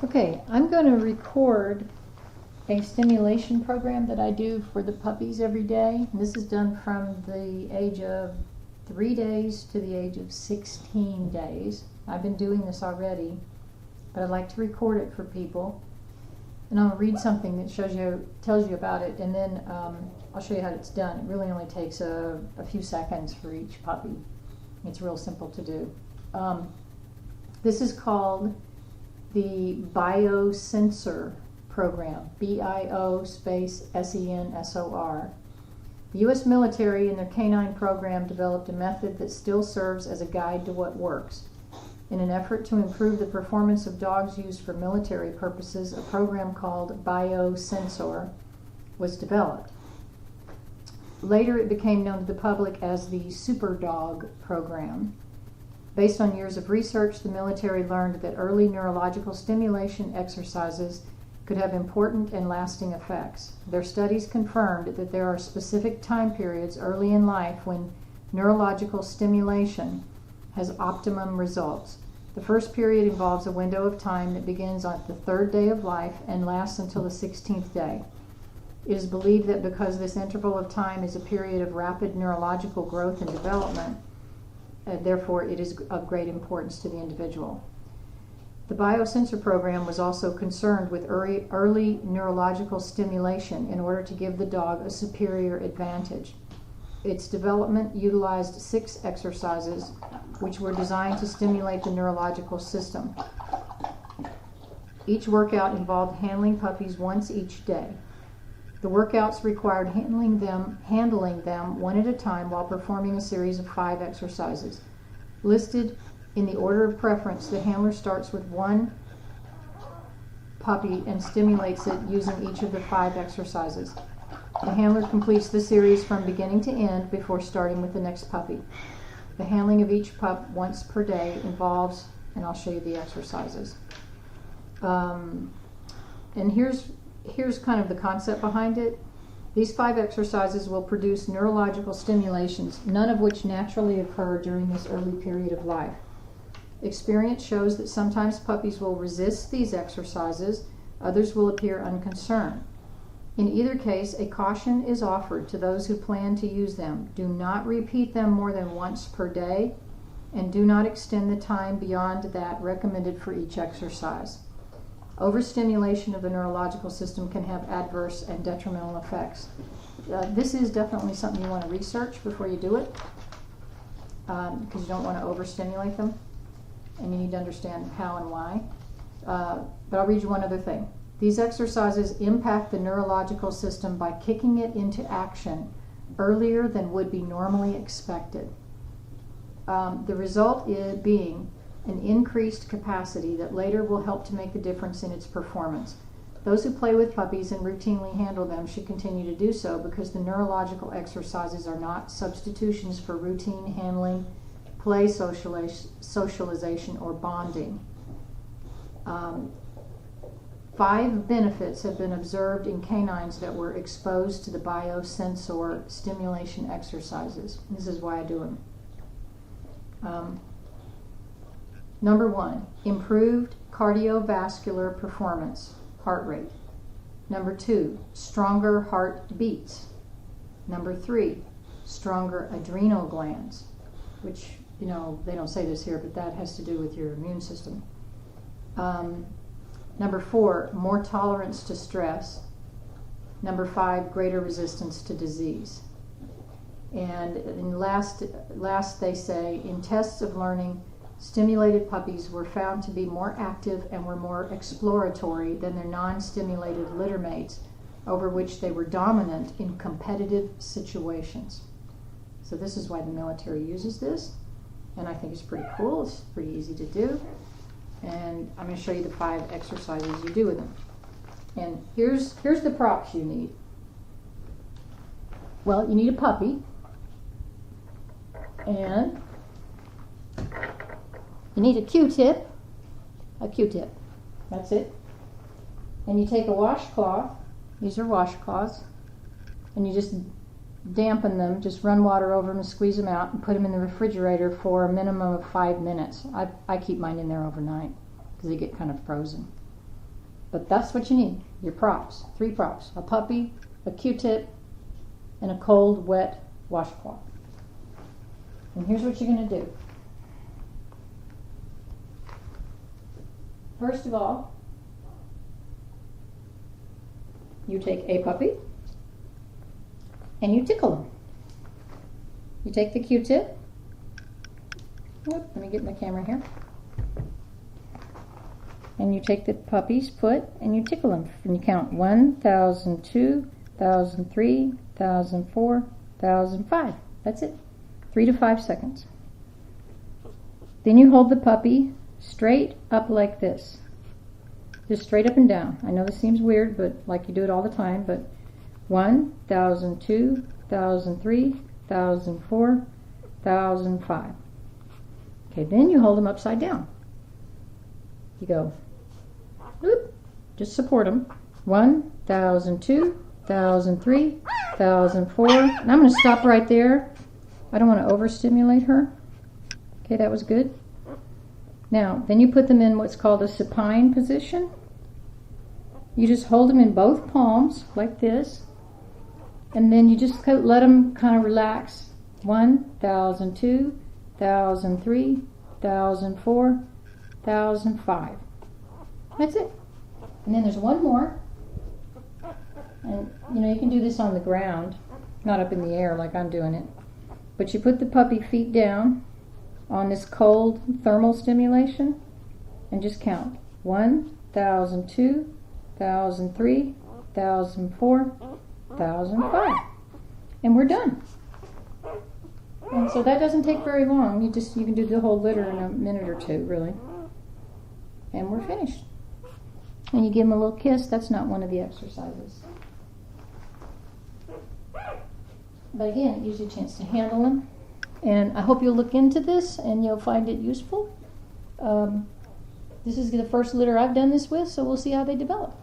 Okay, I'm going to record a stimulation program that I do for the puppies every day. This is done from the age of 3 days to the age of 16 days. I've been doing this already, but I'd like to record it for people. And I'll read something that tells you about it, and then I'll show you how it's done. It really only takes a few seconds for each puppy. It's real simple to do. This is called the BioSensor program, BIO_SENSOR. The U.S. military in their canine program developed a method that still serves as a guide to what works. In an effort to improve the performance of dogs used for military purposes, a program called BioSensor was developed. Later it became known to the public as the SuperDog program. Based on years of research, the military learned that early neurological stimulation exercises could have important and lasting effects. Their studies confirmed that there are specific time periods early in life when neurological stimulation has optimum results. The first period involves a window of time that begins on the 3rd day of life and lasts until the 16th day. It is believed that because this interval of time is a period of rapid neurological growth and development, therefore it is of great importance to the individual. The BioSensor program was also concerned with early neurological stimulation in order to give the dog a superior advantage. Its development utilized 6 exercises which were designed to stimulate the neurological system. Each workout involved handling puppies once each day. The workouts required handling them one at a time while performing a series of 5 exercises. Listed in the order of preference, the handler starts with one puppy and stimulates it using each of the 5 exercises. The handler completes the series from beginning to end before starting with the next puppy. The handling of each pup once per day involves, and I'll show you the exercises. And here's kind of the concept behind it. These 5 exercises will produce neurological stimulations, none of which naturally occur during this early period of life. Experience shows that sometimes puppies will resist these exercises, others will appear unconcerned. In either case, a caution is offered to those who plan to use them. Do not repeat them more than once per day, and do not extend the time beyond that recommended for each exercise. Overstimulation of the neurological system can have adverse and detrimental effects. This is definitely something you want to research before you do it, because you don't want to overstimulate them, and you need to understand how and why. But I'll read you one other thing. These exercises impact the neurological system by kicking it into action earlier than would be normally expected. The result being an increased capacity that later will help to make the difference in its performance. Those who play with puppies and routinely handle them should continue to do so because the neurological exercises are not substitutions for routine handling, play, socialization, or bonding. 5 benefits have been observed in canines that were exposed to the BioSensor stimulation exercises. This is why I do them. Number 1, improved cardiovascular performance, heart rate. Number 2, stronger heart beats. Number 3, stronger adrenal glands, which, they don't say this here, but that has to do with your immune system. Number 4, more tolerance to stress. Number 5, greater resistance to disease. And last they say, in tests of learning, stimulated puppies were found to be more active and were more exploratory than their non-stimulated litter mates, over which they were dominant in competitive situations. So this is why the military uses this, and I think it's pretty cool. It's pretty easy to do. And I'm going to show you the 5 exercises you do with them. And here's the props you need. Well, you need a puppy, and you need a Q-tip. That's it. And you take a washcloth. These are washcloths. And you just dampen them, just run water over them and squeeze them out and put them in the refrigerator for a minimum of 5 minutes. I keep mine in there overnight because they get kind of frozen. But that's what you need, your props, 3 props, a puppy, a Q-tip, and a cold, wet washcloth. And here's what you're going to do. First of all, you take a puppy and you tickle them. You take the Q-tip. Let me get my camera here. And you take the puppy's foot and you tickle them. And you count 1,000, 2,000, 3,000, 4,000, 5. That's it. 3 to 5 seconds. Then you hold the puppy straight up like this. Just straight up and down. I know this seems weird, but like you do it all the time. But 1,000, 2,000, 3,000, 4,000, 5. Okay, then you hold them upside down. You go, whoop, just support them. 1,000, 2,000, 3,000, 4. And I'm going to stop right there. I don't want to overstimulate her. Okay, that was good. Now, then you put them in what's called a supine position. You just hold them in both palms like this. And then you just let them kind of relax. 1,000, 2,000, 3,000, 4,000, 5. That's it. And then there's one more. And you can do this on the ground, not up in the air like I'm doing it. But you put the puppy feet down on this cold thermal stimulation and just count 1,000, 2,000, 3,000, 4,000, 5. And we're done. And so that doesn't take very long. You can do the whole litter in a minute or two, really. And we're finished. And you give them a little kiss. That's not one of the exercises. But again, it gives you a chance to handle them. And I hope you'll look into this and you'll find it useful. This is the first litter I've done this with, so we'll see how they develop.